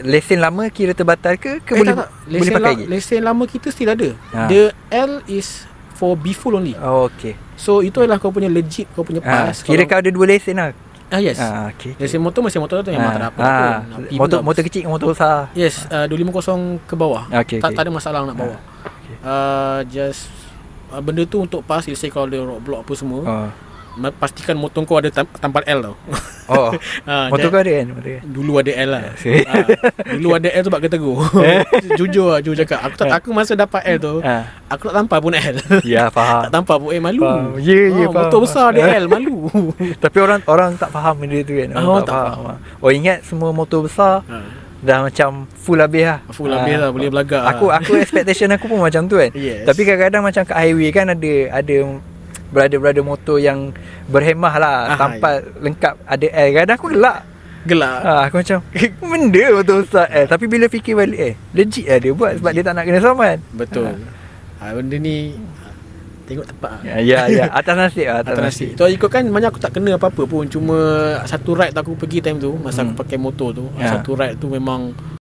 lesen lama kira terbatal ke boleh tak. boleh pakai lagi? Lesen lama kita still ada. Ha. The L is for B full only. Oh, okay. So itu adalah kau punya legit, kau punya pass. Kira kau ada 2 lesen lah. Yes. Okay. Lesen motor mesin motor tu memang tak ada apa pun. Motor kecil dengan motor besar. Yes, 250 ke bawah. Okay, tak ada masalah nak bawa. Okay. Just benda tu untuk pass, let's say kalau ada roadblock apa semua. Pastikan motor kau ada tampal L tau. Motor kau ada kan? Dulu ada L lah. Dulu ada L tu bak ketegur. Jujur cakap. Aku masa dapat L tu, aku tak tampal pun L. Ya, faham. Tak tampal pun malu. Ya, faham. Motor besar ada L, malu. Tapi orang tak faham benda tu kan. Orang tak faham. Ingat semua motor besar dah macam full habis lah. Full habis lah, boleh belagak. Aku expectation aku pun macam tu kan. Yes. Tapi kadang-kadang macam kat highway kan ada brother motor yang berhemah lah, tampal lengkap ada L. Kadang aku gelak. Aku macam benda motor besar L. Tapi bila fikir balik legit lah dia buat sebab dia tak nak kena saman. Betul. Benda ni tengok tempat. Ya atas nasib. Tu ikutkan banyak aku tak kena apa-apa pun. Cuma satu ride aku pergi time tu, masa aku pakai motor tu, satu ride tu memang